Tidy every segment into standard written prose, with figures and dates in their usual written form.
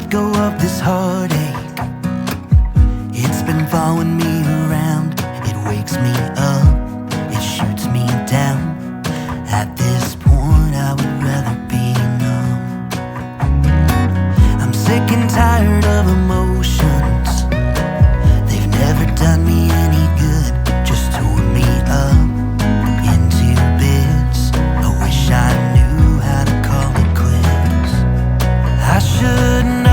let go of this heartache. It's been following me around. It wakes me up, it shoots me down. At this point I would rather be numb. I'm sick and tired of emotions. They've never done me any good, just tore me up into bits. I wish I knew how to call it quits. I should know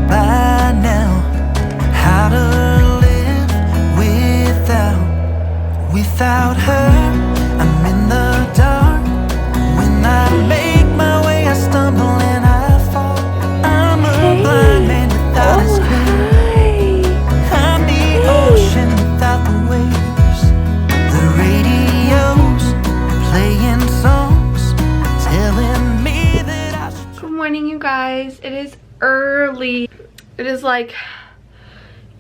by now how to live without her. I'm in the dark. When I make my way, I stumble and I fall. I'm a blind man without his clue. I'm the ocean without the waves. The radio's playing songs, telling me that I should. Good morning, you guys. It is early. It is like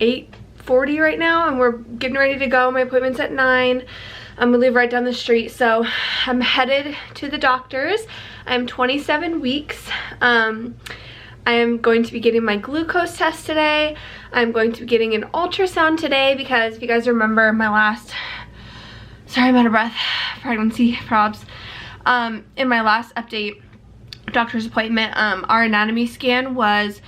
8:40 right now, and we're getting ready to go. My appointment's at 9. I'm gonna live right down the street, so I'm headed to the doctor's. I'm 27 weeks. I am going to be getting my glucose test today. I'm going to be getting an ultrasound today because if you guys remember my last, sorry I'm out of breath, pregnancy probs. In my last update doctor's appointment, our anatomy scan was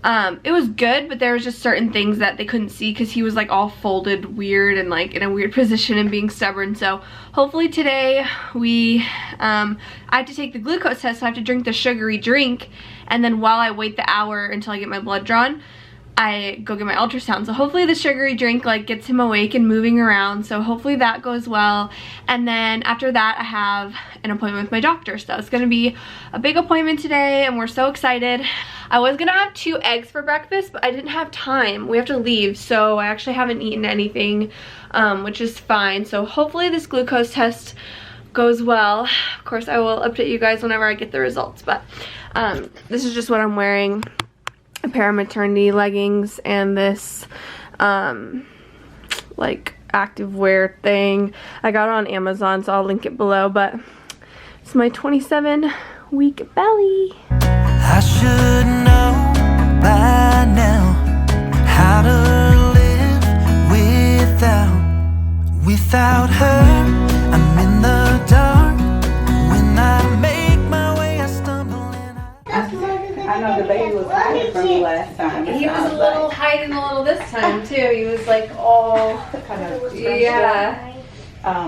it was good, but there was just certain things that they couldn't see because he was like all folded weird and like in a weird position and being stubborn. So hopefully today I have to take the glucose test, so I have to drink the sugary drink, and then while I wait the hour until I get my blood drawn, I go get my ultrasound. So hopefully the sugary drink like gets him awake and moving around, so hopefully that goes well. And then after that I have an appointment with my doctor, so it's gonna be a big appointment today and we're so excited. I was gonna have 2 eggs for breakfast, but I didn't have time. We have to leave, so I actually haven't eaten anything, which is fine. So hopefully this glucose test goes well. Of course I will update you guys whenever I get the results, but this is just what I'm wearing. A pair of maternity leggings and this like active wear thing. I got it on Amazon, so I'll link it below, but it's my 27-week belly. I should know by now how to live without her. I'm in the dark. When I make my way, I stumble and I know the baby was hiding from you last time. He was a little hiding a little this time too. He was like all kind of yeah.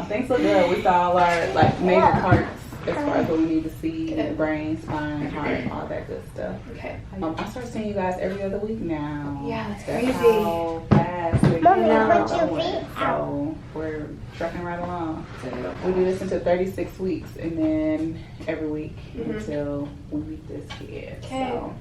Things look good. We saw all our like major parts as far as what we need to see: the brain, spine, heart, all that good stuff. Okay. I start seeing you guys every other week now. Yeah, that's That's crazy. how fast we're Mommy, getting put your going. feet out. So we're trucking right along. We do this until 36 weeks, and then every week until we meet this kid. Okay. So.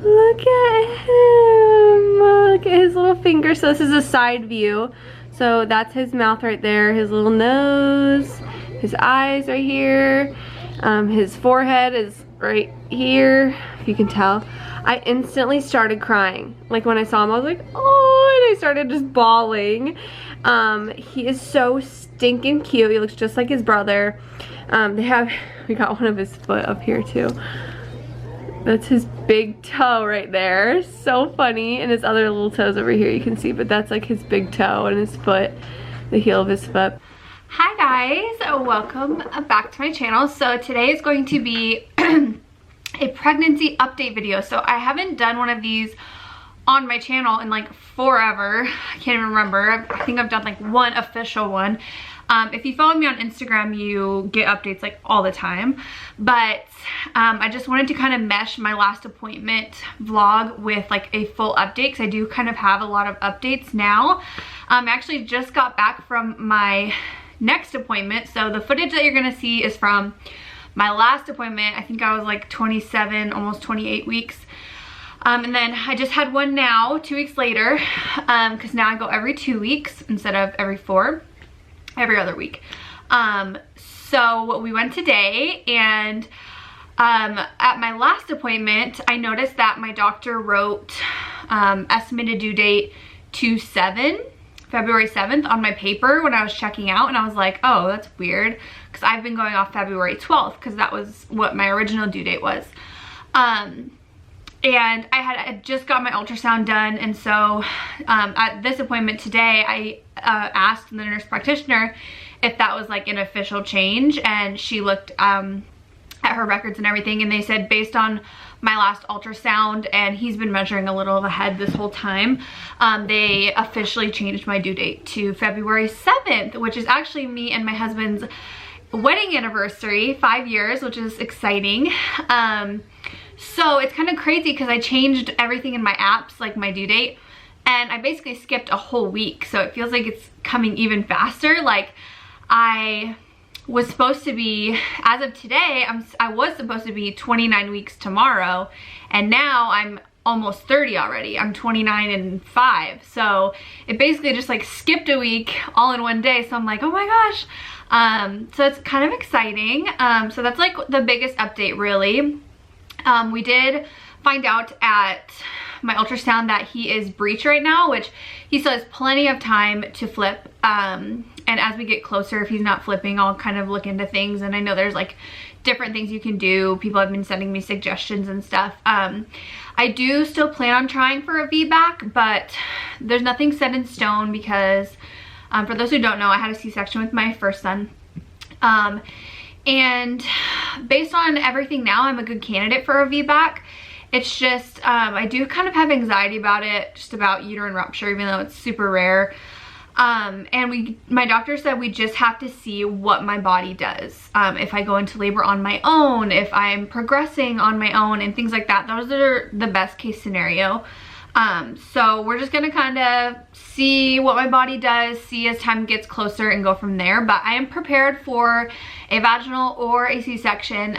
Look at him. Look at his little finger. So this is a side view. So that's his mouth right there, his little nose, his eyes right here. His forehead is right here, if you can tell. I instantly started crying. Like when I saw him, I was like, oh, and I started just bawling. He is so stinking cute. He looks just like his brother. We got one of his foot up here too. That's his big toe right there. So funny. And his other little toes over here you can see, but that's like his big toe and his foot, the heel of his foot. Hi guys, welcome back to my channel. So today is going to be a pregnancy update video. So I haven't done one of these on my channel in like forever. I can't even remember. I think I've done like one official one. If you follow me on Instagram, you get updates like all the time. But I just wanted to kind of mesh my last appointment vlog with like a full update, because I do kind of have a lot of updates now. I actually just got back from my next appointment. So the footage that you're gonna see is from my last appointment. I think I was like 27, almost 28 weeks. And then I just had one now, 2 weeks later, because now I go every 2 weeks instead of every 4. Every other week. So we went today, and at my last appointment I noticed that my doctor wrote estimated due date to February 7th on my paper when I was checking out, and I was like, oh, that's weird, because I've been going off February 12th because that was what my original due date was. and I had just got my ultrasound done, and so at this appointment today, I asked the nurse practitioner if that was like an official change, and she looked at her records and everything, and they said based on my last ultrasound, and he's been measuring a little ahead this whole time, they officially changed my due date to February 7th, which is actually me and my husband's wedding anniversary, 5 years, which is exciting. So it's kind of crazy because I changed everything in my apps, like my due date, and I basically skipped a whole week, so it feels like it's coming even faster. Like I was supposed to be, as of today, I was supposed to be 29 weeks tomorrow, and now I'm almost 30 already. I'm 29 and 5, so it basically just like skipped a week all in one day. So I'm like, oh my gosh. So it's kind of exciting. So that's like the biggest update, really. We did find out at my ultrasound that he is breech right now, which he still has plenty of time to flip. And as we get closer, if he's not flipping, I'll kind of look into things. And I know there's like different things you can do. People have been sending me suggestions and stuff. I do still plan on trying for a VBAC, but there's nothing set in stone because for those who don't know, I had a C-section with my first son. And based on everything now, I'm a good candidate for a VBAC. It's just, I do kind of have anxiety about it, just about uterine rupture, even though it's super rare. And my doctor said we just have to see what my body does. If I go into labor on my own, if I'm progressing on my own and things like that, those are the best case scenario. So we're just gonna kind of see what my body does, see as time gets closer and go from there. But I am prepared for a vaginal or a C-section.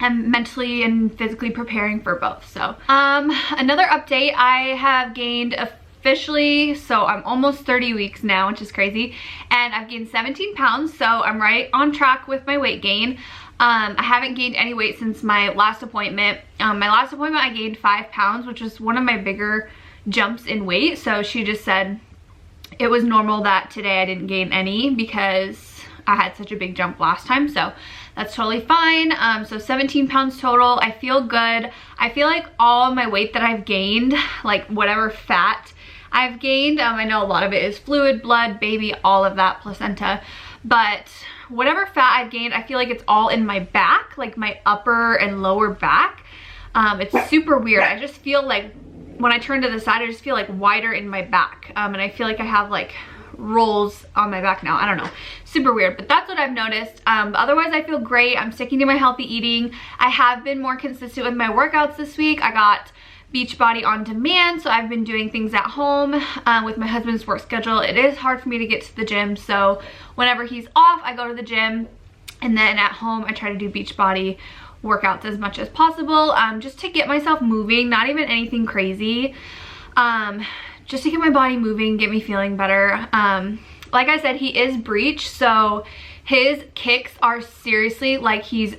I'm mentally and physically preparing for both. So another update, I have gained officially, so I'm almost 30 weeks now, which is crazy, and I've gained 17 pounds, so I'm right on track with my weight gain. I haven't gained any weight since my last appointment. My last appointment I gained 5 pounds, which was one of my bigger jumps in weight, so she just said it was normal that today I didn't gain any because I had such a big jump last time, so that's totally fine. So 17 pounds total. I feel good. I feel like all of my weight that I've gained, like whatever fat I've gained, I know a lot of it is fluid, blood, baby, all of that, placenta, but whatever fat I've gained, I feel like it's all in my back, like my upper and lower back. It's super weird. I just feel like when I turn to the side, I just feel like wider in my back, and I feel like I have like rolls on my back now. I don't know, super weird, but that's what I've noticed. Otherwise I feel great. I'm sticking to my healthy eating. I have been more consistent with my workouts this week. I got Beachbody on demand, so I've been doing things at home with my husband's work schedule. It is hard for me to get to the gym, so whenever he's off, I go to the gym, and then at home I try to do Beachbody workouts as much as possible, just to get myself moving, not even anything crazy, just to get my body moving, get me feeling better. Like I said, he is breech, so his kicks are seriously like he's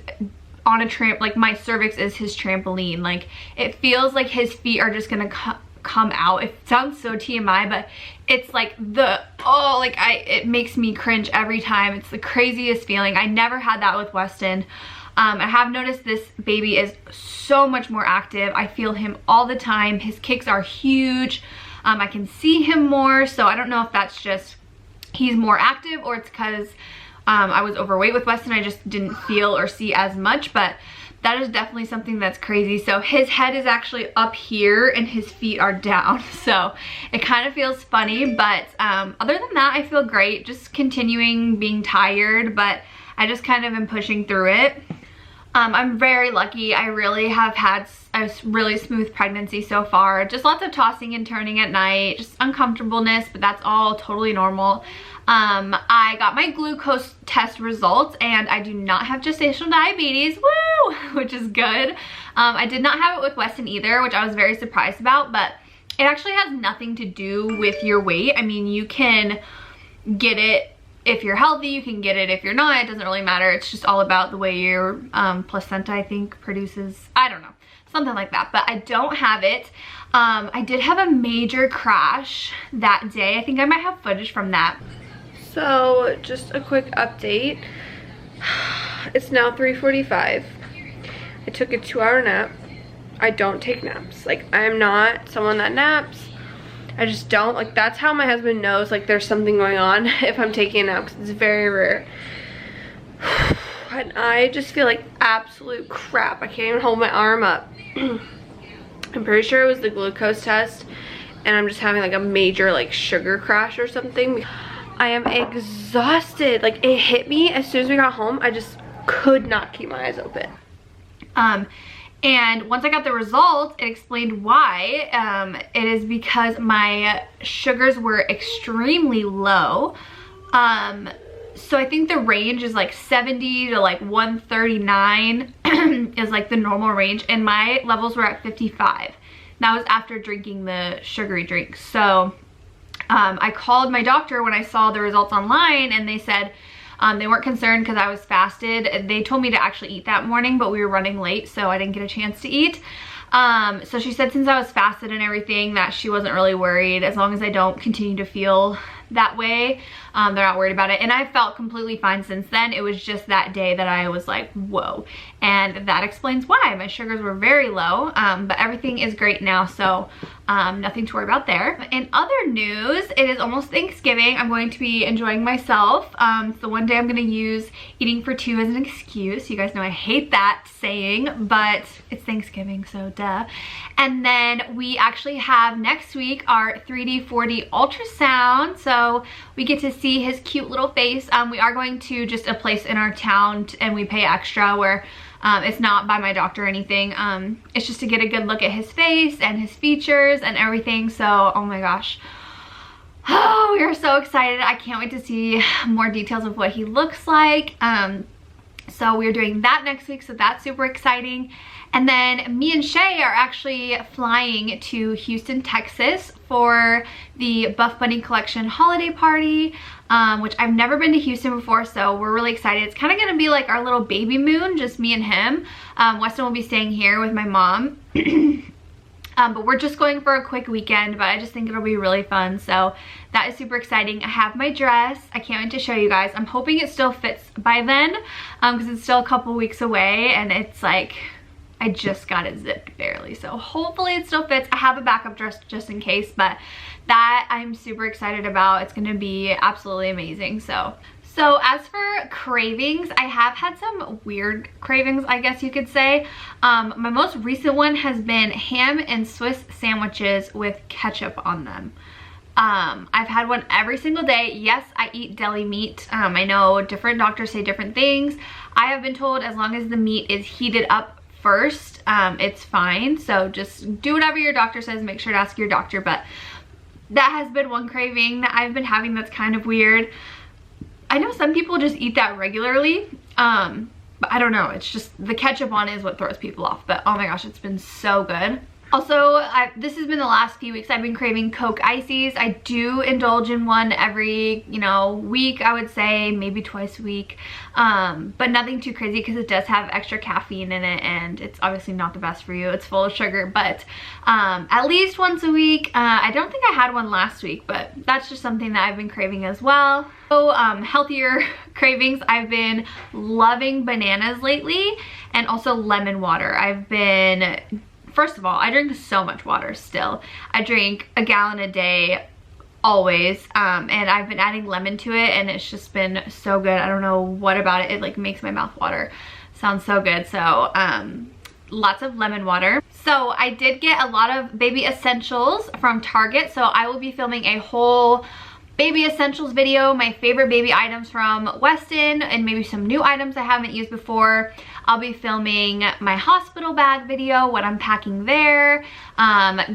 on a like my cervix is his trampoline. Like it feels like his feet are just gonna come out. It sounds so TMI, but it's like it makes me cringe every time. It's the craziest feeling. I never had that with Weston. I have noticed this baby is so much more active. I feel him all the time. His kicks are huge. I can see him more, so I don't know if that's just he's more active or it's because I was overweight with Weston. I just didn't feel or see as much, but that is definitely something that's crazy. So his head is actually up here and his feet are down, so it kind of feels funny, but other than that, I feel great. Just continuing being tired, but I just kind of am pushing through it. I'm very lucky. I really have had a really smooth pregnancy so far. Just lots of tossing and turning at night, just uncomfortableness, but that's all totally normal. I got my glucose test results and I do not have gestational diabetes, woo, which is good. I did not have it with Weston either, which I was very surprised about, but it actually has nothing to do with your weight. I mean, you can get it if you're healthy, you can get it if you're not. It doesn't really matter. It's just all about the way your placenta, I think, produces, I don't know, something like that, but I don't have it. I did have a major crash that day. I think I might have footage from that. So just a quick update. It's now 3:45. I took a 2-hour nap. I don't take naps. Like, I am not someone that naps. I just don't. Like, that's how my husband knows, like, there's something going on if I'm taking a nap, because it's very rare. And I just feel like absolute crap. I can't even hold my arm up. I'm pretty sure it was the glucose test, and I'm just having like a major like sugar crash or something. I am exhausted. Like, it hit me as soon as we got home. I just could not keep my eyes open. And once I got the results, it explained why. It is because my sugars were extremely low. So I think the range is like 70 to like 139 is like the normal range, and my levels were at 55. That was after drinking the sugary drink. So I called my doctor when I saw the results online, and they said they weren't concerned because I was fasted. They told me to actually eat that morning, but we were running late, so I didn't get a chance to eat. So she said since I was fasted and everything that she wasn't really worried as long as I don't continue to feel that way. They're not worried about it, and I felt completely fine since then. It was just that day that I was like, whoa, and that explains why my sugars were very low. But everything is great now, so nothing to worry about there. In other news, it is almost Thanksgiving. I'm going to be enjoying myself. It's the one day I'm going to use eating for two as an excuse. You guys know I hate that saying, but it's Thanksgiving, so duh. And then we actually have next week our 3D 4D ultrasound, so we get to see his cute little face. We are going to just a place in our town, and we pay extra where it's not by my doctor or anything. It's just to get a good look at his face and his features and everything. So, oh my gosh. Oh, we are so excited. I can't wait to see more details of what he looks like. So we're doing that next week, so that's super exciting. And then me and Shay are actually flying to Houston, Texas for the Buff Bunny Collection holiday party, which I've never been to Houston before, so we're really excited. It's kind of going to be like our little baby moon, just me and him. Weston will be staying here with my mom. But we're just going for a quick weekend, but I just think it'll be really fun, so that is super exciting. I have my dress. I can't wait to show you guys. I'm hoping it still fits by then, because it's still a couple weeks away, and it's like, I just got it zipped barely, so hopefully it still fits. I have a backup dress just in case, but that I'm super excited about. It's gonna be absolutely amazing. So as for cravings, I have had some weird cravings, I guess you could say. My most recent one has been ham and Swiss sandwiches with ketchup on them. I've had one every single day. Yes, I eat deli meat. I know different doctors say different things. I have been told as long as the meat is heated up first, it's fine. So just do whatever your doctor says. Make sure to ask your doctor. But that has been one craving that I've been having that's kind of weird. I know some people just eat that regularly, but I don't know. It's just the ketchup on it is what throws people off. But oh my gosh, it's been so good. Also, this has been the last few weeks I've been craving Coke Ices. I do indulge in one every, week, I would say, maybe twice a week. But nothing too crazy because it does have extra caffeine in it, and it's obviously not the best for you. It's full of sugar, but at least once a week. I don't think I had one last week, but that's just something that I've been craving as well. So healthier cravings, I've been loving bananas lately, and also lemon water. First of all, I drink so much water still. I drink a gallon a day always, and I've been adding lemon to it, and it's just been so good. I don't know what about it. It like makes my mouth water. Sounds so good. So lots of lemon water. So I did get a lot of baby essentials from Target, so I will be filming a whole baby essentials video, my favorite baby items from Weston, and maybe some new items I haven't used before. I'll be filming my hospital bag video, what I'm packing there,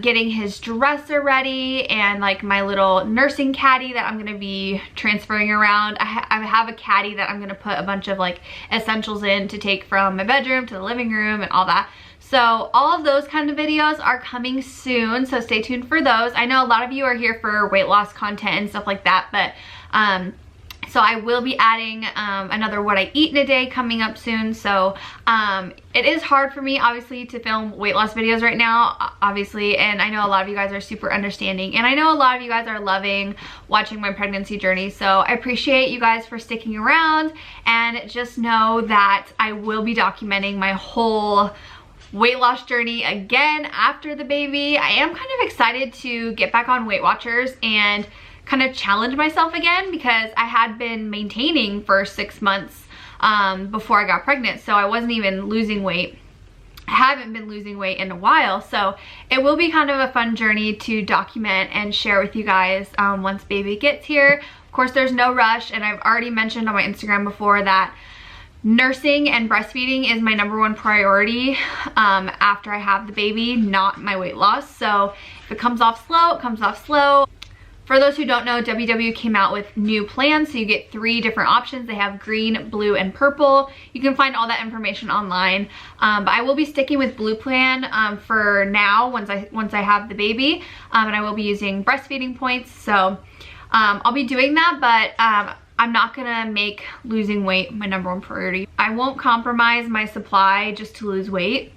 getting his dresser ready, and like my little nursing caddy that I'm gonna be transferring around. I have a caddy that I'm gonna put a bunch of like essentials in to take from my bedroom to the living room and all that. So all of those kind of videos are coming soon, so stay tuned for those. I know a lot of you are here for weight loss content and stuff like that, but so I will be adding another what I eat in a day coming up soon. So it is hard for me, obviously, to film weight loss videos right now, obviously, and I know a lot of you guys are super understanding, and I know a lot of you guys are loving watching my pregnancy journey. So I appreciate you guys for sticking around, and just know that I will be documenting my whole weight loss journey again after the baby. I am kind of excited to get back on Weight Watchers and kind of challenge myself again, because I had been maintaining for 6 months before I got pregnant, so I wasn't even losing weight. I haven't been losing weight in a while, so it will be kind of a fun journey to document and share with you guys once baby gets here. Of course, there's no rush, and I've already mentioned on my Instagram before that nursing and breastfeeding is my #1 priority after I have the baby, not my weight loss. So if it comes off slow, it comes off slow. For those who don't know, WW came out with new plans, so you get 3 different options. They have green, blue, and purple. You can find all that information online, but I will be sticking with blue plan for now once I have the baby, and I will be using breastfeeding points. So I'll be doing that, but I'm not gonna make losing weight my #1 priority. I won't compromise my supply just to lose weight.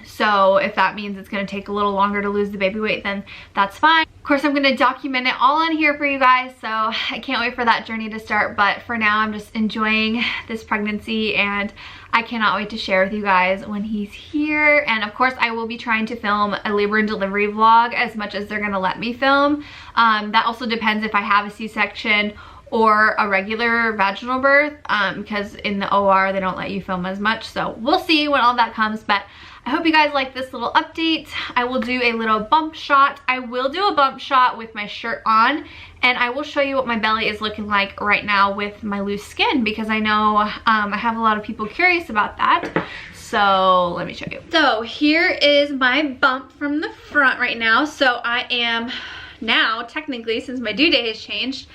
So if that means it's gonna take a little longer to lose the baby weight, then that's fine. Of course, I'm gonna document it all on here for you guys, so I can't wait for that journey to start. But for now, I'm just enjoying this pregnancy, and I cannot wait to share with you guys when he's here. And of course, I will be trying to film a labor and delivery vlog as much as they're gonna let me film. That also depends if I have a C-section or a regular vaginal birth, because in the OR they don't let you film as much. So we'll see when all that comes, but I hope you guys like this little update. I will do a little bump shot. I will do a bump shot with my shirt on, and I will show you what my belly is looking like right now with my loose skin, because I know I have a lot of people curious about that. So let me show you. So here is my bump from the front right now. So I am now, technically, since my due date has changed,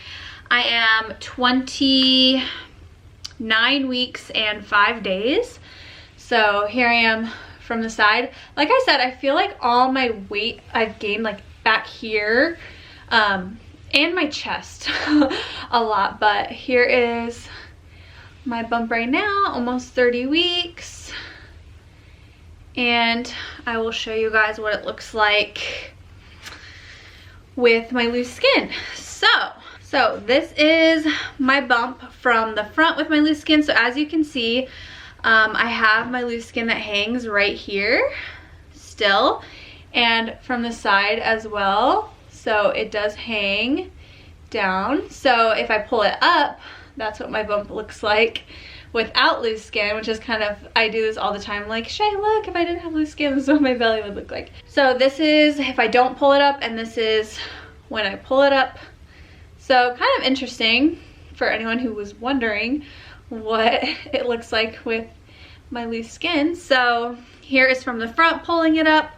I am 29 weeks and 5 days. So here I am from the side. Like I said, I feel like all my weight I've gained like back here and my chest a lot. But here is my bump right now, almost 30 weeks. And I will show you guys what it looks like with my loose skin. So this is my bump from the front with my loose skin. So as you can see, I have my loose skin that hangs right here still, and from the side as well. So it does hang down. So if I pull it up, that's what my bump looks like without loose skin, which is kind of, I do this all the time, like, Shay, look, if I didn't have loose skin, this is what my belly would look like. So this is if I don't pull it up, and this is when I pull it up. So kind of interesting for anyone who was wondering what it looks like with my loose skin. So here is from the front, pulling it up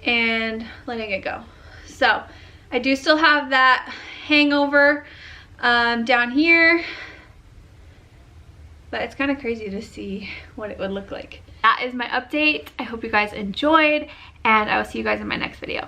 and letting it go. So I do still have that hangover down here, but it's kind of crazy to see what it would look like. That is my update. I hope you guys enjoyed, and I will see you guys in my next video.